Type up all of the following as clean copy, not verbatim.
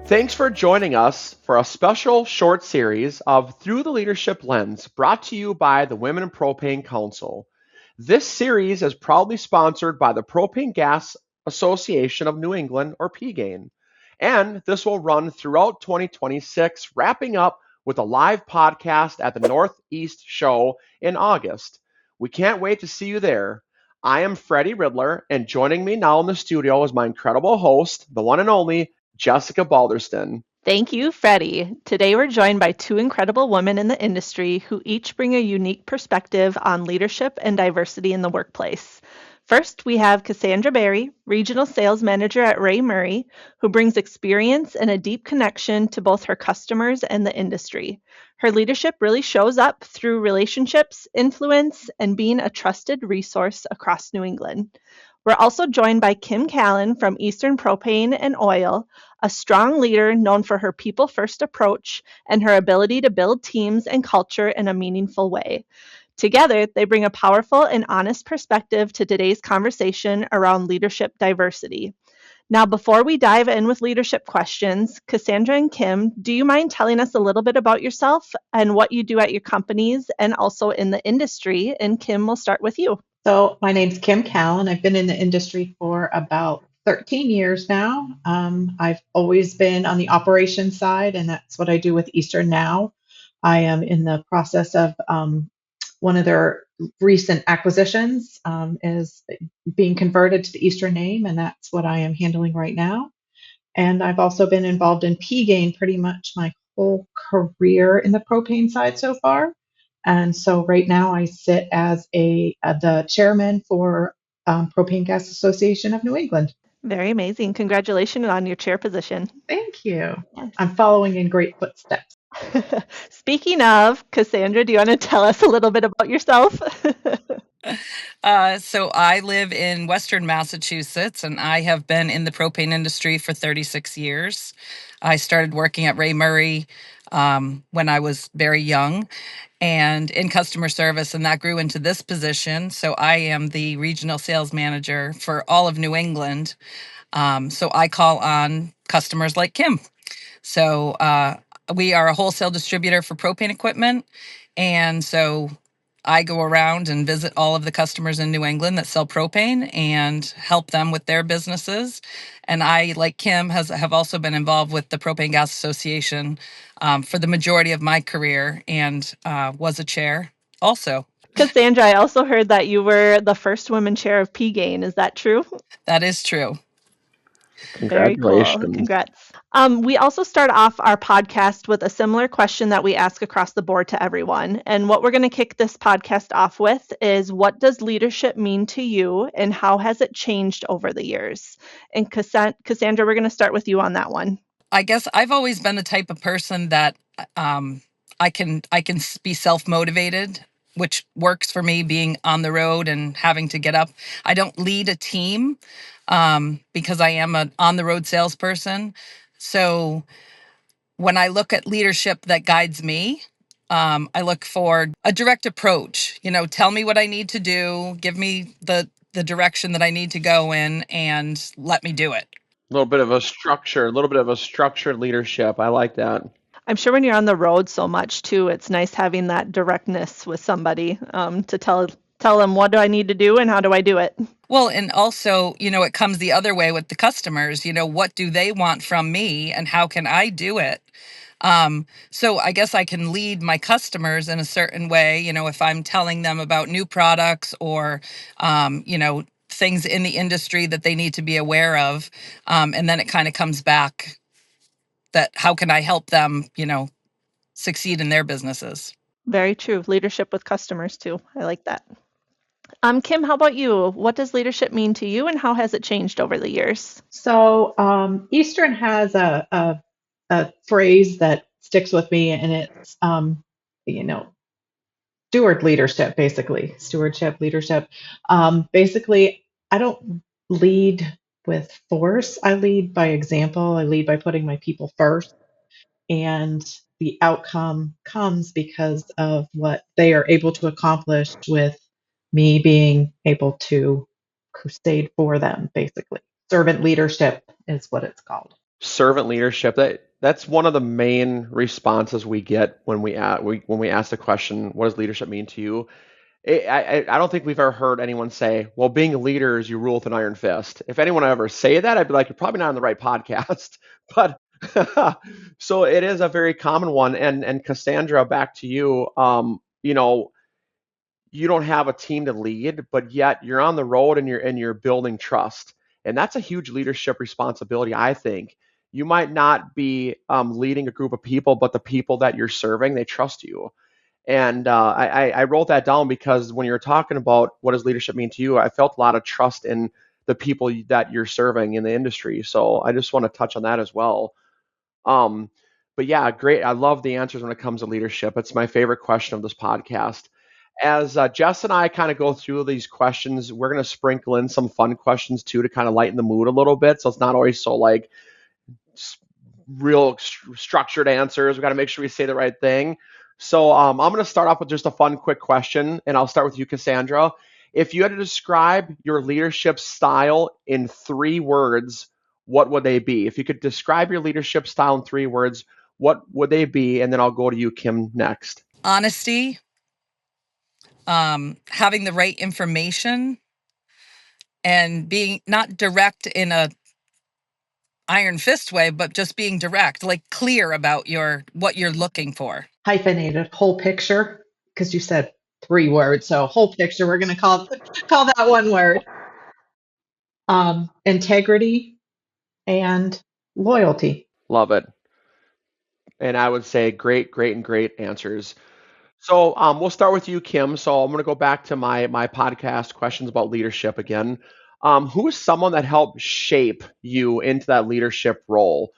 Thanks for joining us for a special short series of Through the Leadership Lens brought to you by the Women in Propane Council. This series is proudly sponsored by the Propane Gas Association of New England, or PGANE, and this will run throughout 2026, wrapping up with a live podcast at the Northeast Show in August. We can't wait to see you there. I am Freddie Ridler, and joining me now in the studio is my incredible host, the one and only Jessica Balderston. Thank you, Freddie. Today we're joined by two incredible women in the industry who each bring a unique perspective on leadership and diversity in the workplace. First, we have Cassandra Barry, Regional Sales Manager at Ray Murray, who brings experience and a deep connection to both her customers and the industry. Her leadership really shows up through relationships, influence, and being a trusted resource across New England. We're also joined by Kim Callen from Eastern Propane and Oil, a strong leader known for her people first approach and her ability to build teams and culture in a meaningful way. Together, they bring a powerful and honest perspective to today's conversation around leadership diversity. Now, before we dive in with leadership questions, Cassandra and Kim, do you mind telling us a little bit about yourself and what you do at your companies and also in the industry? And Kim, we'll start with you. So my name's Kim Callen. I've been in the industry for about 13 years now. I've always been on the operations side, and that's what I do with Eastern now. I am in the process of one of their recent acquisitions is being converted to the Eastern name, and that's what I am handling right now. And I've also been involved in PGANE pretty much my whole career in the propane side so far. And so right now I sit as the chairman for Propane Gas Association of New England. Very amazing. Congratulations on your chair position. Thank you. I'm following in great footsteps. Speaking of, Cassandra, do you want to tell us a little bit about yourself? So I live in Western Massachusetts, and I have been in the propane industry for 36 years. I started working at Ray Murray when I was very young and in customer service, and that grew into this position. So I am the regional sales manager for all of New England. So I call on customers like Kim. So we are a wholesale distributor for propane equipment. And so I go around and visit all of the customers in New England that sell propane and help them with their businesses. And I, like Kim, have also been involved with the Propane Gas Association for the majority of my career and was a chair also. Cassandra, I also heard that you were the first woman chair of PGANE. Is that true? That is true. Very cool. Congrats. We also start off our podcast with a similar question that we ask across the board to everyone. And what we're going to kick this podcast off with is, what does leadership mean to you and how has it changed over the years? And Cassandra, we're going to start with you on that one. I guess I've always been the type of person that I can be self-motivated, which works for me being on the road and having to get up. I don't lead a team because I am an on-the-road salesperson. So when I look at leadership that guides me, I look for a direct approach. Tell me what I need to do, give me the direction that I need to go in, and let me do it. A little bit of a structured leadership. I like that. I'm sure when you're on the road so much too, it's nice having that directness with somebody to tell them what do I need to do and how do I do it. Well, and also, it comes the other way with the customers. What do they want from me and how can I do it? So I guess I can lead my customers in a certain way, if I'm telling them about new products or, things in the industry that they need to be aware of. And then it kind of comes back that how can I help them, succeed in their businesses? Very true. Leadership with customers too. I like that. Kim, how about you? What does leadership mean to you and how has it changed over the years? So Eastern has a phrase that sticks with me, and it's stewardship leadership. Basically, I don't lead with force. I lead by example. I lead by putting my people first, and the outcome comes because of what they are able to accomplish with me being able to crusade for them. Basically, servant leadership is what it's called. servant leadership. That's one of the main responses we get when when we ask the question, "What does leadership mean to you?" I don't think we've ever heard anyone say, "Well, being a leader is you rule with an iron fist." If anyone ever say that, I'd be like, "You're probably not on the right podcast." But so it is a very common one. And Cassandra, back to you. You don't have a team to lead, but yet you're on the road and you're building trust, and that's a huge leadership responsibility. I think you might not be leading a group of people, but the people that you're serving, they trust you. And I wrote that down because when you're talking about what does leadership mean to you, I felt a lot of trust in the people that you're serving in the industry. So I just want to touch on that as well. Um, but yeah, great. I love the answers when it comes to leadership. It's my favorite question of this podcast. As Jess and I kind of go through these questions, we're going to sprinkle in some fun questions too to kind of lighten the mood a little bit. So it's not always so like real structured answers. We got to make sure we say the right thing. So I'm going to start off with just a fun, quick question, and I'll start with you, Cassandra. If you had to describe your leadership style in 3 words, what would they be? If you could describe your leadership style in 3 words, what would they be? And then I'll go to you, Kim, next. Honesty, having the right information, and being not direct in a iron fist way, but just being direct, like clear about what you're looking for. Hyphenated whole picture, because you said 3 words, so whole picture. We're going to call that one word. Integrity and loyalty. Love it. And I would say great, great, and great answers. So we'll start with you, Kim. So I'm going to go back to my podcast questions about leadership again. Who is someone that helped shape you into that leadership role?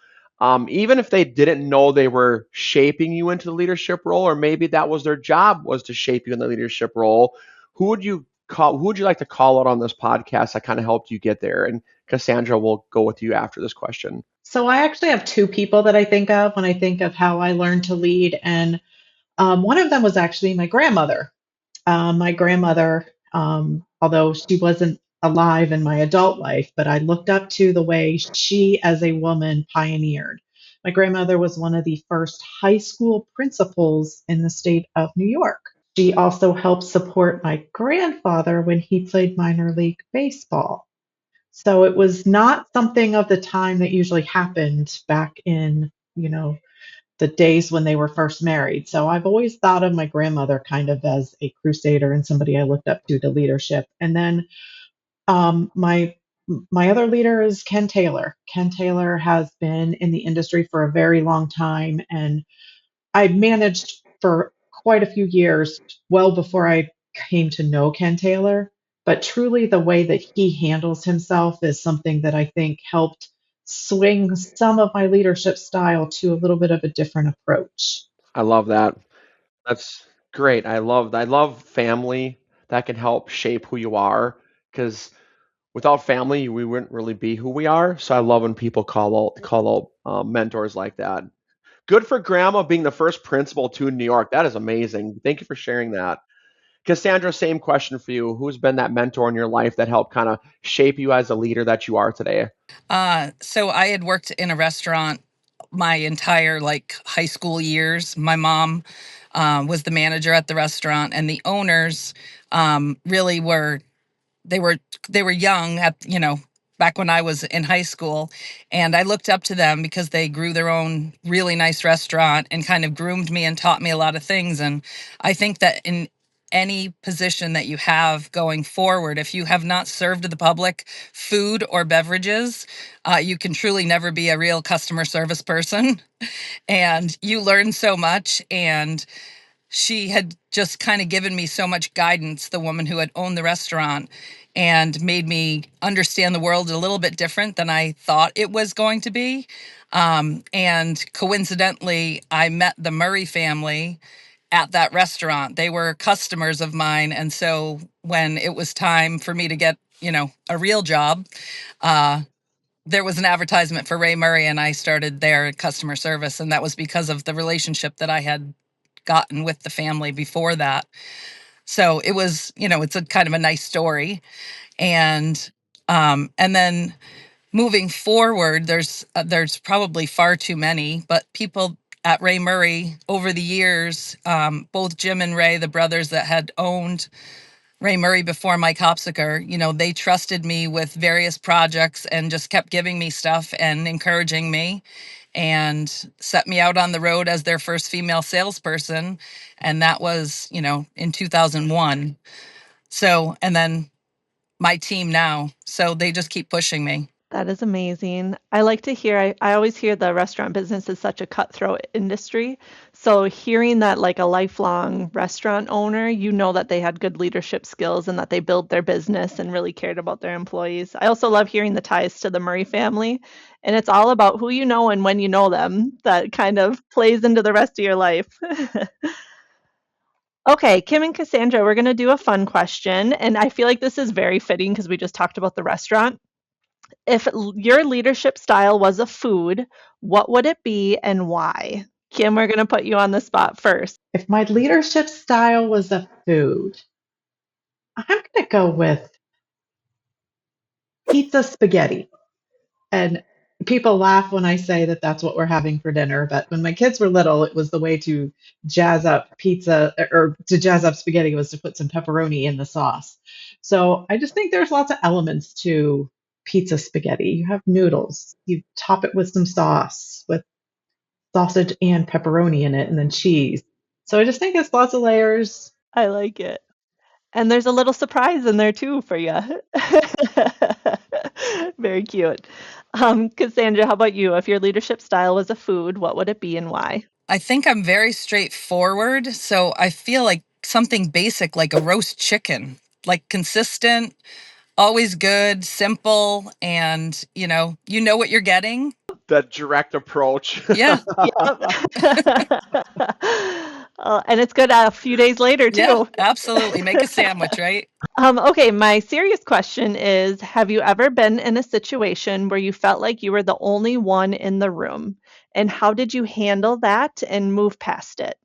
Even if they didn't know they were shaping you into the leadership role, or maybe that was their job was to shape you in the leadership role. Who would you like to call out on this podcast that kind of helped you get there? And Cassandra, will go with you after this question. So I actually have two people that I think of when I think of how I learned to lead, and one of them was actually my grandmother. My grandmother, although she wasn't alive in my adult life, but I looked up to the way she, as a woman, pioneered. My grandmother was one of the first high school principals in the state of New York. She also helped support my grandfather when he played minor league baseball. So it was not something of the time that usually happened back in, the days when they were first married. So I've always thought of my grandmother kind of as a crusader and somebody I looked up to leadership. And then my other leader is Ken Taylor. Ken Taylor has been in the industry for a very long time, and I managed for quite a few years, well before I came to know Ken Taylor. But truly, the way that he handles himself is something that I think helped swing some of my leadership style to a little bit of a different approach. I love that. That's great. I love family that can help shape who you are because without family, we wouldn't really be who we are. So I love when people call out mentors like that. Good for Grandma being the first principal to New York. That is amazing. Thank you for sharing that. Cassandra, same question for you. Who's been that mentor in your life that helped kind of shape you as a leader that you are today? So I had worked in a restaurant my entire high school years. My mom was the manager at the restaurant, and the owners really were they were they were young at back when I was in high school, and I looked up to them because they grew their own really nice restaurant and kind of groomed me and taught me a lot of things. And I think that in any position that you have going forward, if you have not served the public food or beverages, you can truly never be a real customer service person. And you learn so much. And she had just kind of given me so much guidance, the woman who had owned the restaurant, and made me understand the world a little bit different than I thought it was going to be. And coincidentally, I met the Murray family at that restaurant. They were customers of mine. And so when it was time for me to get, a real job, uh, there was an advertisement for Ray Murray, and I started there in customer service. And that was because of the relationship that I had gotten with the family before that. So it was, it's a kind of a nice story. And then moving forward, there's probably far too many, but people at Ray Murray over the years, both Jim and Ray, the brothers that had owned Ray Murray before Mike Hopsiker, they trusted me with various projects and just kept giving me stuff and encouraging me and set me out on the road as their first female salesperson. And that was, in 2001. So, and then my team now. So they just keep pushing me. That is amazing. I like to hear, I always hear the restaurant business is such a cutthroat industry. So hearing that like a lifelong restaurant owner, that they had good leadership skills and that they built their business and really cared about their employees. I also love hearing the ties to the Murray family. And it's all about who you know and when you know them that kind of plays into the rest of your life. Okay, Kim and Cassandra, we're going to do a fun question. And I feel like this is very fitting because we just talked about the restaurant. If your leadership style was a food, what would it be and why? Kim, we're going to put you on the spot first. If my leadership style was a food, I'm going to go with pizza spaghetti. And people laugh when I say that that's what we're having for dinner. But when my kids were little, it was the way to jazz up pizza or to jazz up spaghetti was to put some pepperoni in the sauce. So I just think there's lots of elements to pizza spaghetti. You have noodles, you top it with some sauce with sausage and pepperoni in it, and then cheese. So I just think it's lots of layers. I like it. And there's a little surprise in there too for you. Very cute. Cassandra, how about you? If your leadership style was a food, what would it be and why? I think I'm very straightforward. So I feel like something basic like a roast chicken, like consistent, always good, simple, and you know what you're getting. That direct approach. Yeah. Yep. And it's good a few days later Yeah, too. absolutely. Make a sandwich, right? Okay, my serious question is, have you ever been in a situation where you felt like you were the only one in the room? And how did you handle that and move past it?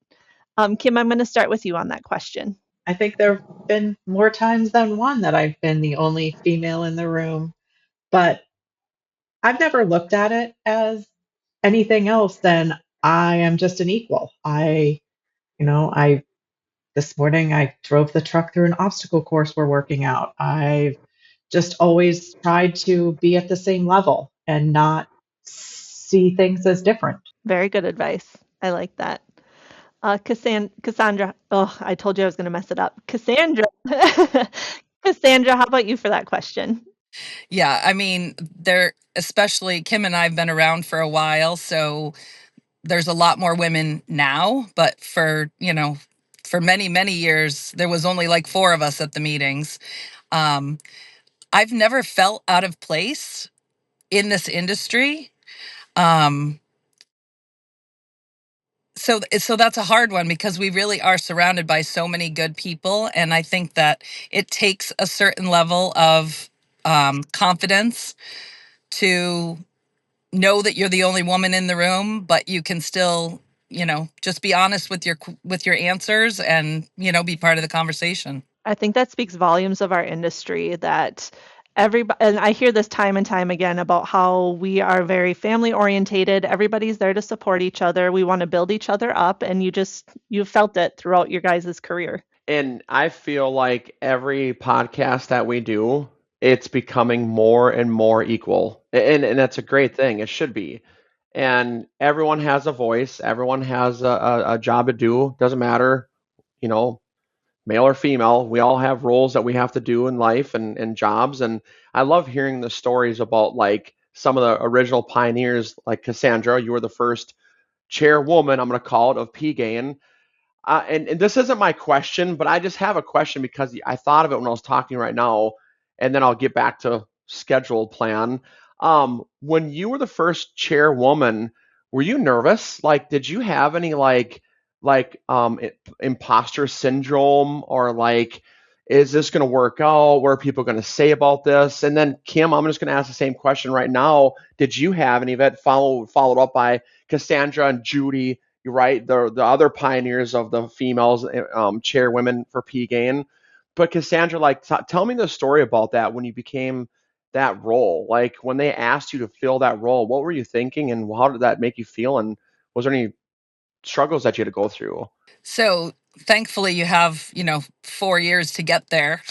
Kim, I'm going to start with you on that question. I think there have been more times than one that I've been the only female in the room, but I've never looked at it as anything else than I am just an equal. I this morning I drove the truck through an obstacle course we're working out. I've just always tried to be at the same level and not see things as different. Very good advice. I like that. Cassandra, oh, I told you I was going to mess it up. Cassandra, Cassandra, how about you for that question? Yeah, I mean, especially Kim and I have been around for a while, so there's a lot more women now, but for many, many years, there was only like four of us at the meetings. Um, I've never felt out of place in this industry. Um, so that's a hard one because we really are surrounded by so many good people, and I think that it takes a certain level of confidence to know that you're the only woman in the room, but you can still, just be honest with your answers and, be part of the conversation. I think that speaks volumes of our industry that everybody, and I hear this time and time again about how we are very family orientated. Everybody's there to support each other. We want to build each other up, and you felt it throughout your guys' career. And I feel like every podcast that we do, it's becoming more and more equal. And that's a great thing. It should be. And everyone has a voice, everyone has a job to do. Doesn't matter, you know, male or female. We all have roles that we have to do in life and jobs. And I love hearing the stories about like some of the original pioneers, like Cassandra. You were the first chairwoman, I'm going to call it, of PGANE. And this isn't my question, but I just have a question because I thought of it when I was talking right now, and then I'll get back to scheduled plan. When you were the first chairwoman, were you nervous? Like, did you have any imposter syndrome, or like, is this going to work out? What are people going to say about this? And then Kim, I'm just going to ask the same question right now. Did you have any of it? Followed up by Cassandra and Judy, you're right, the other pioneers of the females chairwomen for PGANE. But Cassandra, like, tell me the story about that when you became that role? Like when they asked you to fill that role, what were you thinking and how did that make you feel? And was there any struggles that you had to go through? So thankfully you have, 4 years to get there.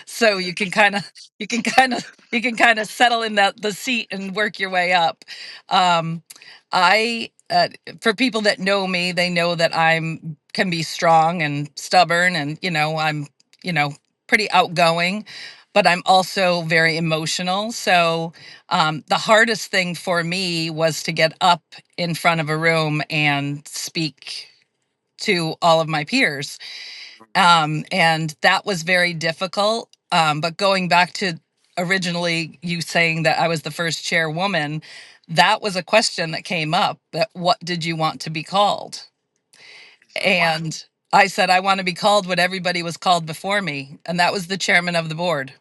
So you can kind of settle in the seat and work your way up. Um, I For people that know me, they know that I'm can be strong and stubborn, and I'm you know pretty outgoing, but I'm also very emotional. So the hardest thing for me was to get up in front of a room and speak to all of my peers. And that was very difficult. But going back to originally you saying that I was the first chairwoman, that was a question that came up, that what did you want to be called? And I said, I want to be called what everybody was called before me. And that was the chairman of the board.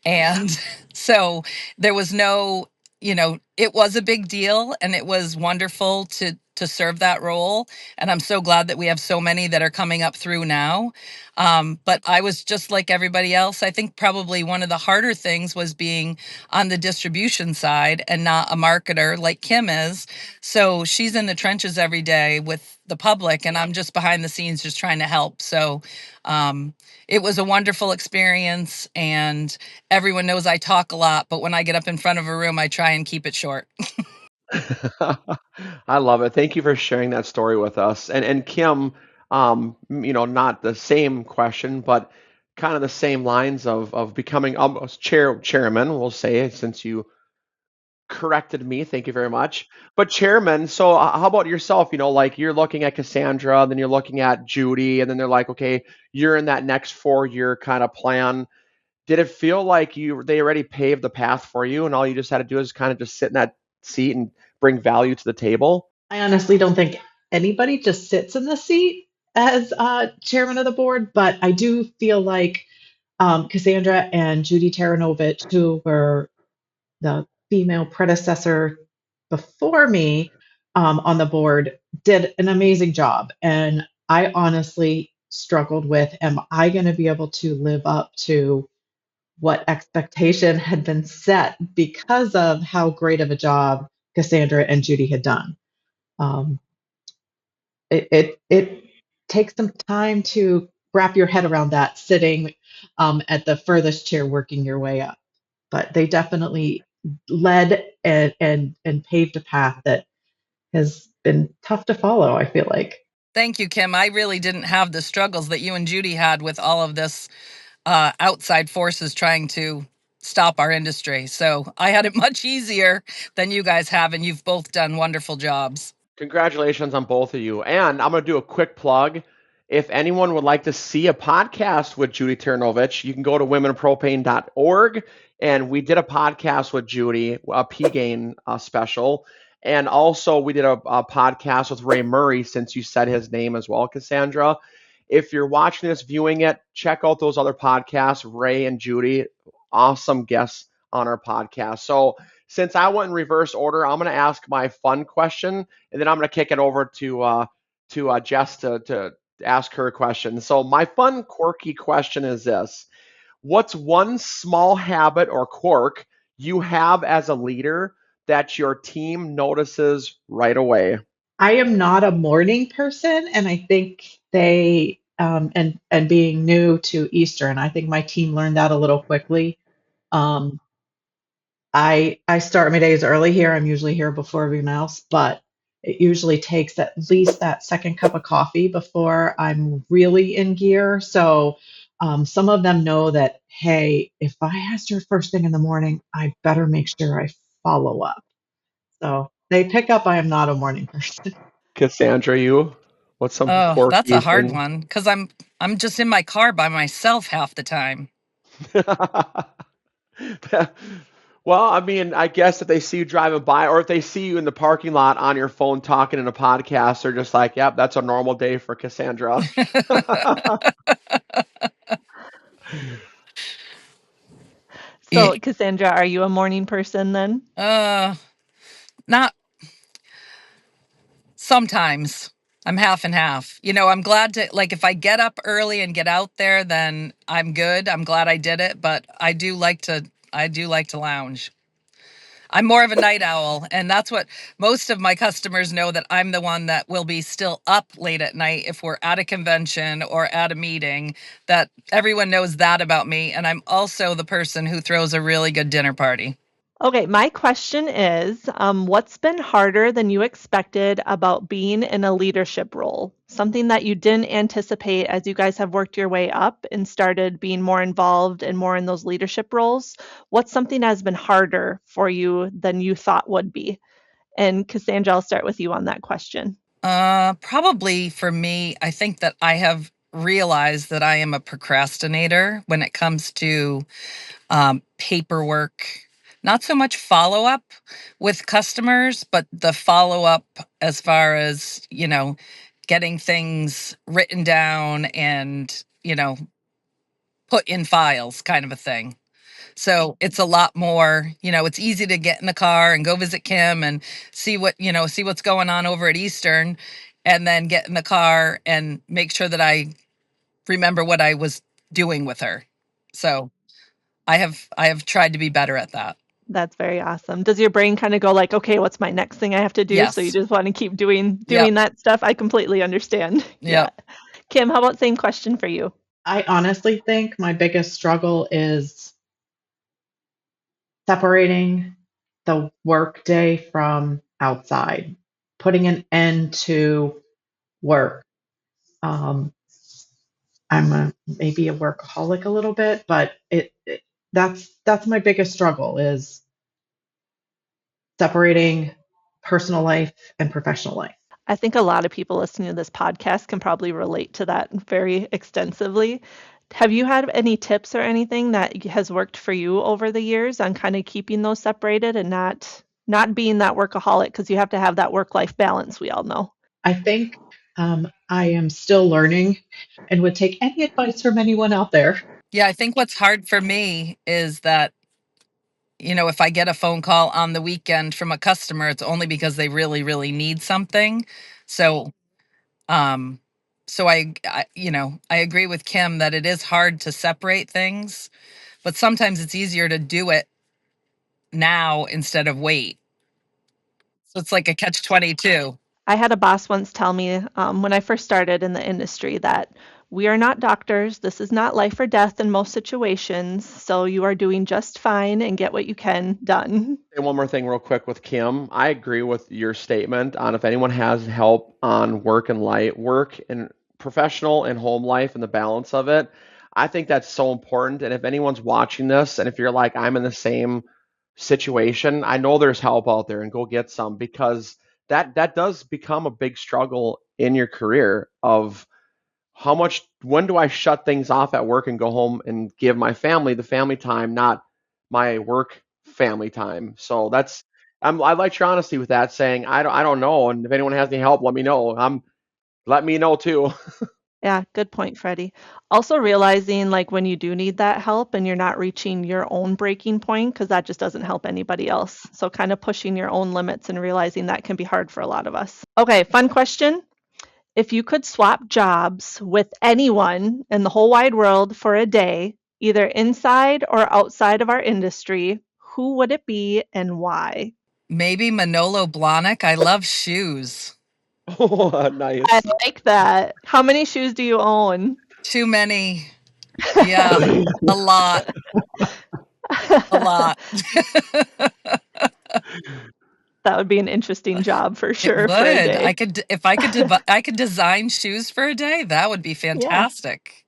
And so there was no, it was a big deal, and it was wonderful to serve that role. And I'm so glad that we have so many that are coming up through now. But I was just like everybody else. I think probably one of the harder things was being on the distribution side and not a marketer like Kim is. So she's in the trenches every day with the public, and I'm just behind the scenes just trying to help. So it was a wonderful experience, and everyone knows I talk a lot, but when I get up in front of a room, I try and keep it short. I love it. Thank you for sharing that story with us. And Kim, not the same question, but kind of the same lines of becoming almost chairman, we'll say, since you corrected me. Thank you very much. But chairman, so how about yourself? Like you're looking at Cassandra, then you're looking at Judy, and then they're like, okay, you're in that next 4 year kind of plan. Did it feel like they already paved the path for you, and all you just had to do is kind of just sit in that seat and bring value to the table? I honestly don't think anybody just sits in the seat as chairman of the board, but I do feel like Cassandra and Judy Taranovich, who were the female predecessor before me on the board, did an amazing job. And I honestly struggled with, am I going to be able to live up to what expectation had been set because of how great of a job Cassandra and Judy had done? Um, it takes some time to wrap your head around that sitting at the furthest chair working your way up, but they definitely led and paved a path that has been tough to follow, I feel like. Thank you, Kim. I really didn't have the struggles that you and Judy had with all of this outside forces trying to stop our industry. So I had it much easier than you guys have, and you've both done wonderful jobs. Congratulations on both of you. And I'm going to do a quick plug. If anyone would like to see a podcast with Judy Taranovich, you can go to womenpropane.org. And we did a podcast with Judy, a PGANE special. And also, we did a podcast with Ray Murray, since you said his name as well, Cassandra. If you're watching this, viewing it, check out those other podcasts. Ray and Judy, awesome guests on our podcast. So, since I went in reverse order, I'm going to ask my fun question, and then I'm going to kick it over to Jess to ask her a question. So my fun, quirky question is this: what's one small habit or quirk you have as a leader that your team notices right away? I am not a morning person, and I think they and being new to Eastern, I think my team learned that a little quickly. Um, I start my days early here. I'm usually here before everyone else, but it usually takes at least that second cup of coffee before I'm really in gear. So some of them know that, hey, if I asked her first thing in the morning, I better make sure I follow up. So they pick up I am not a morning person. Cassandra, you? What's some Oh, that's a quirky hard thing? one, because I'm just in my car by myself half the time. Well, I mean, I guess if they see you driving by, or if they see you in the parking lot on your phone talking in a podcast, they're just like, yep, that's a normal day for Cassandra. So, Cassandra, are you a morning person then? Uh, Not sometimes. I'm half and half. I'm glad to, like, if I get up early and get out there, then I'm good. I'm glad I did it, but I do like to I do like to lounge. I'm more of a night owl, and that's what most of my customers know, that I'm the one that will be still up late at night if we're at a convention or at a meeting. That everyone knows that about me, and I'm also the person who throws a really good dinner party. Okay, my question is, what's been harder than you expected about being in a leadership role? Something that you didn't anticipate as you guys have worked your way up and started being more involved and more in those leadership roles. What's something that has been harder for you than you thought would be? And Cassandra, I'll start with you on that question. Probably for me, I think that I have realized that I am a procrastinator when it comes to paperwork. Not so much follow up with customers, but the follow up as far as, getting things written down and, put in files kind of a thing. So it's a lot more, it's easy to get in the car and go visit Kim and see what's going on over at Eastern, and then get in the car and make sure that I remember what I was doing with her. So I have tried to be better at that. That's very awesome. Does your brain kind of go like, okay, what's my next thing I have to do? So you Yes. just want to keep doing Yep. that stuff? I completely understand. Yeah. Yep. Kim, how about same question for you? I honestly think my biggest struggle is separating the workday from outside, putting an end to work. Um, maybe a workaholic a little bit, but that's my biggest struggle is separating personal life and professional life. I think a lot of people listening to this podcast can probably relate to that very extensively. Have you had any tips or anything that has worked for you over the years on kind of keeping those separated and not being that workaholic, because you have to have that work-life balance, we all know. I think I am still learning and would take any advice from anyone out there. Yeah, I think what's hard for me is that, if I get a phone call on the weekend from a customer, it's only because they really, really need something. So, um, I agree with Kim that it is hard to separate things, but sometimes it's easier to do it now instead of wait. So it's like a catch 22. I had a boss once tell me when I first started in the industry that we are not doctors. This is not life or death in most situations. So you are doing just fine and get what you can done. And one more thing, real quick, with Kim. I agree with your statement on if anyone has help on work and light, work and professional and home life and the balance of it. I think that's so important. And if anyone's watching this, and if you're like, I'm in the same situation, I know there's help out there, and go get some, because that does become a big struggle in your career of when do I shut things off at work and go home and give my family the family time, not my work family time. So I like your honesty with that, saying I don't know, and if anyone has any help, let me know. Let me know too. Yeah, good point, Freddie. Also realizing like when you do need that help and you're not reaching your own breaking point, because that just doesn't help anybody else. So kind of pushing your own limits and realizing that can be hard for a lot of us. Okay, fun question. If you could swap jobs with anyone in the whole wide world for a day, either inside or outside of our industry, who would it be and why? Maybe Manolo Blahnik. I love shoes. Oh, I nice. like that. How many shoes do you own? Too many. Yeah, a lot. A lot. That would be an interesting job for It sure for a would. I day. could if I could design shoes for a day, that would be Yeah. fantastic.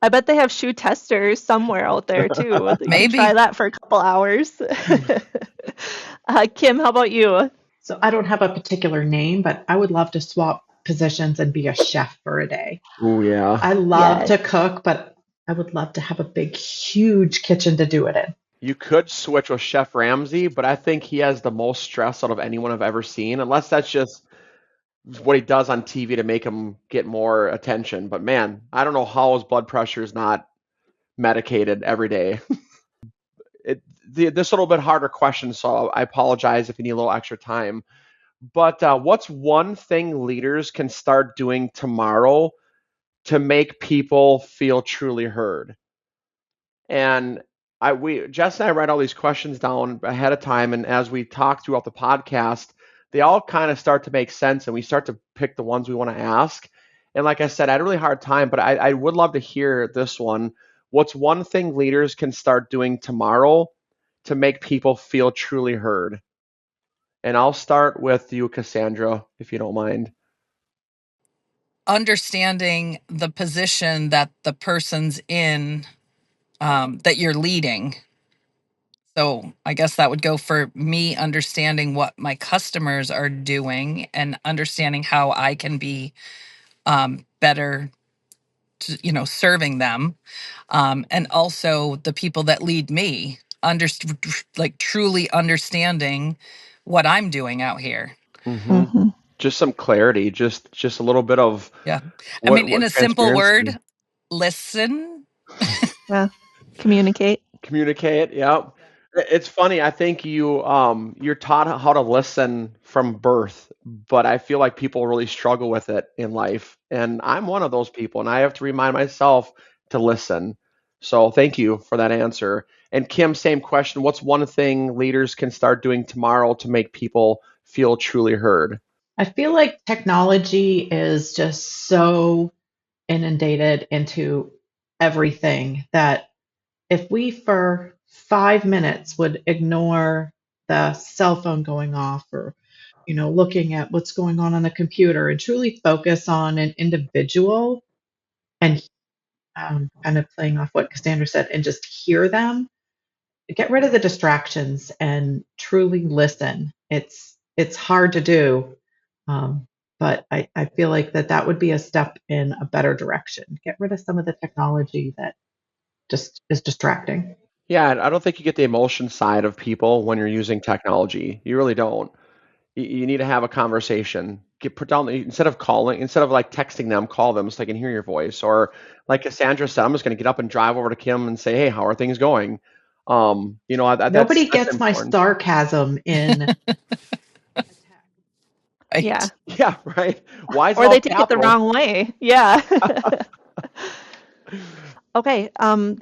I bet they have shoe testers somewhere out there too. You could try Maybe. that for a couple hours. Kim, how about you? So I don't have a particular name, but I would love to swap positions and be a chef for a day. Oh yeah. I love Yes. to cook, but I would love to have a big, huge kitchen to do it in. You could switch with Chef Ramsay, but I think he has the most stress out of anyone I've ever seen, unless that's just what he does on TV to make him get more attention. But man, I don't know how his blood pressure is not medicated every day. This a little bit harder question, so I apologize if you need a little extra time. But what's one thing leaders can start doing tomorrow to make people feel truly heard? And Jess and I write all these questions down ahead of time, and as we talk throughout the podcast, they all kind of start to make sense, and we start to pick the ones we want to ask. And like I said, I had a really hard time, but I would love to hear this one. What's one thing leaders can start doing tomorrow to make people feel truly heard? And I'll start with you, Cassandra, if you don't mind. Understanding the position that the person's in, that you're leading. So I guess that would go for me, understanding what my customers are doing and understanding how I can be better, serving them, and also the people that lead me, like truly understanding what I'm doing out here. Hmm. Hmm. Just some clarity, just a little bit of Yeah, I mean, in what a simple transparency. word, listen. Yeah. Communicate. Communicate, yeah. It's funny, I think you're taught how to listen from birth, but I feel like people really struggle with it in life. And I'm one of those people, and I have to remind myself to listen. So thank you for that answer. And Kim, same question. What's one thing leaders can start doing tomorrow to make people feel truly heard? I feel like technology is just so inundated into everything that if we for 5 minutes would ignore the cell phone going off or looking at what's going on the computer and truly focus on an individual and kind of playing off what Cassandra said and just hear them, get rid of the distractions and truly listen. It's hard to do, um, but I feel like that would be a step in a better direction. Get rid of some of the technology that just is distracting. Yeah, I don't think you get the emotion side of people when you're using technology. You really don't. You need to have a conversation. Put down instead of like texting them, call them so they can hear your voice. Or like Cassandra said, I'm just going to get up and drive over to Kim and say, "Hey, how are things going?" Nobody That's gets my important. sarcasm in a text. Yeah. Right. Yeah, right. Why is it Or all they take it the capital? wrong way. Yeah. Okay.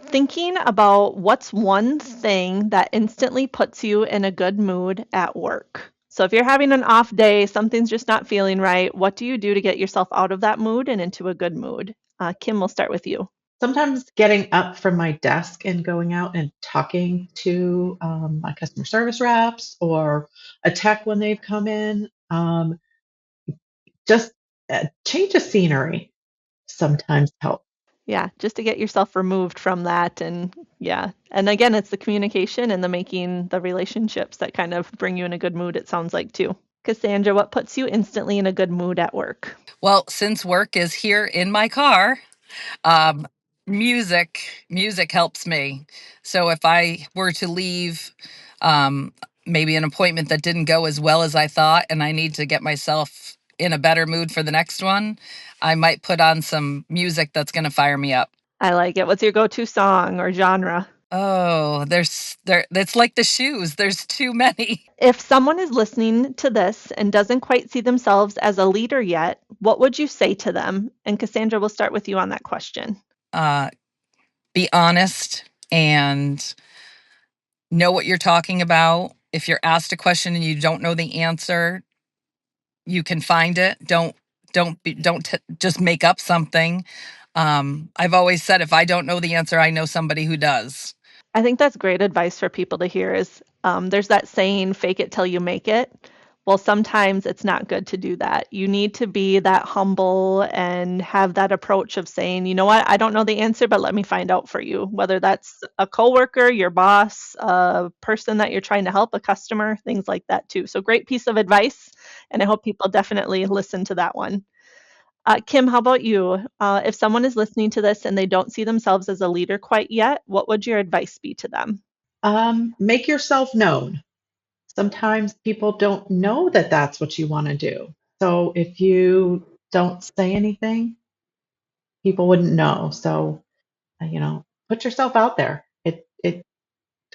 Thinking about what's one thing that instantly puts you in a good mood at work. So if you're having an off day, something's just not feeling right, what do you do to get yourself out of that mood and into a good mood? Kim, we'll start with you. Sometimes getting up from my desk and going out and talking to my customer service reps or a tech when they've come in, just change of scenery sometimes helps. Yeah, just to get yourself removed from that. And yeah. And again, it's the communication and the making the relationships that kind of bring you in a good mood, it sounds like too. Cassandra, what puts you instantly in a good mood at work? Well, since work is here in my car, um, music helps me. So if I were to leave, um, maybe an appointment that didn't go as well as I thought, and I need to get myself in a better mood for the next one, I might put on some music that's going to fire me up. I like it. What's your go-to song or genre? Oh, it's like the shoes. There's too many. If someone is listening to this and doesn't quite see themselves as a leader yet, what would you say to them? And Cassandra, we'll start with you on that question. Uh, be honest and know what you're talking about. If you're asked a question and you don't know the answer, you can find it. Don't just make up something. I've always said if I don't know the answer, I know somebody who does. I think that's great advice for people to hear is there's that saying, fake it till you make it. Well, sometimes it's not good to do that. You need to be that humble and have that approach of saying, you know what, I don't know the answer, but let me find out for you. Whether that's a coworker, your boss, a person that you're trying to help, a customer, things like that too. So great piece of advice, and I hope people definitely listen to that one. Kim, how about you? If someone is listening to this and they don't see themselves as a leader quite yet, what would your advice be to them? Make yourself known. Sometimes people don't know that that's what you want to do. So if you don't say anything, people wouldn't know. So, put yourself out there. It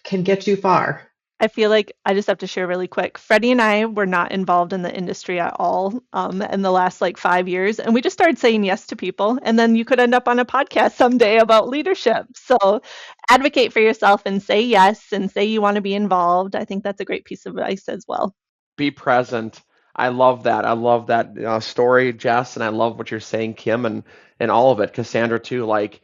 can get you far. I feel like I just have to share really quick. Freddie and I were not involved in the industry at all in the last like 5 years. And we just started saying yes to people. And then you could end up on a podcast someday about leadership. So advocate for yourself and say yes and say you want to be involved. I think that's a great piece of advice as well. Be present. I love that. I love that story, Jess, and I love what you're saying, Kim, and all of it. Cassandra too. Like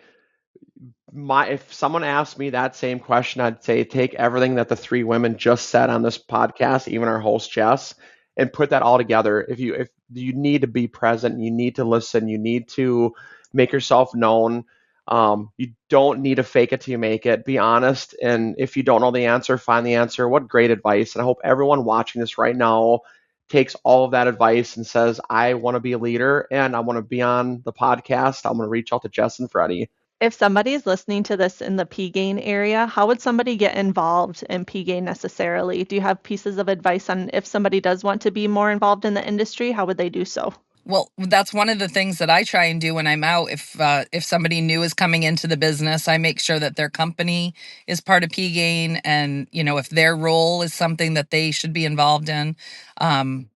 if someone asked me that same question, I'd say take everything that the three women just said on this podcast, even our host Jess, and put that all together. If you need to be present, you need to listen, you need to make yourself known. You don't need to fake it till you make it. Be honest, and if you don't know the answer, find the answer. What great advice! And I hope everyone watching this right now takes all of that advice and says, I want to be a leader and I want to be on the podcast. I'm going to reach out to Jess and Freddie. If somebody is listening to this in the PGANE area, how would somebody get involved in PGANE necessarily? Do you have pieces of advice on if somebody does want to be more involved in the industry, how would they do so? Well, that's one of the things that I try and do when I'm out. If somebody new is coming into the business, I make sure that their company is part of PGANE, and if their role is something that they should be involved in, I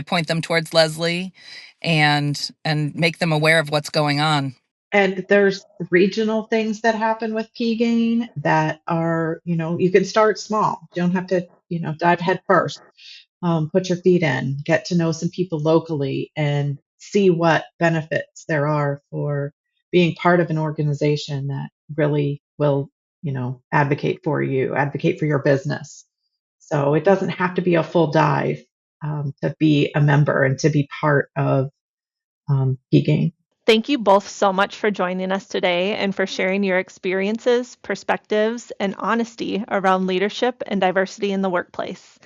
point them towards Leslie, and make them aware of what's going on. And there's regional things that happen with PGANE that are, you can start small. You don't have to, dive head first. Put your feet in, get to know some people locally, and see what benefits there are for being part of an organization that really will, advocate for you, advocate for your business. So it doesn't have to be a full dive to be a member and to be part of PGANE. Thank you both so much for joining us today and for sharing your experiences, perspectives, and honesty around leadership and diversity in the workplace.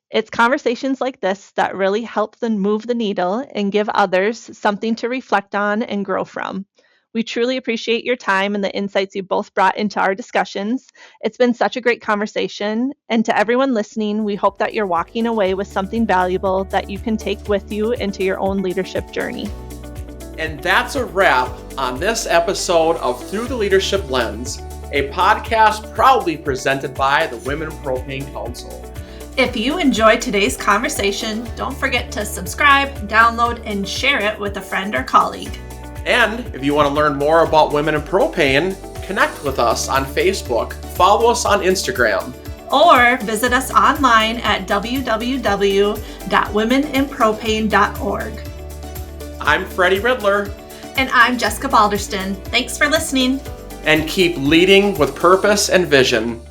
It's conversations like this that really help them move the needle and give others something to reflect on and grow from. We truly appreciate your time and the insights you both brought into our discussions. It's been such a great conversation. And to everyone listening, we hope that you're walking away with something valuable that you can take with you into your own leadership journey. And that's a wrap on this episode of Through the Leadership Lens, a podcast proudly presented by the Women in Propane Council. If you enjoyed today's conversation, don't forget to subscribe, download, and share it with a friend or colleague. And if you want to learn more about Women in Propane, connect with us on Facebook, follow us on Instagram, or visit us online at www.womeninpropane.org. I'm Freddie Ridler. And I'm Jessica Balderston. Thanks for listening. And keep leading with purpose and vision.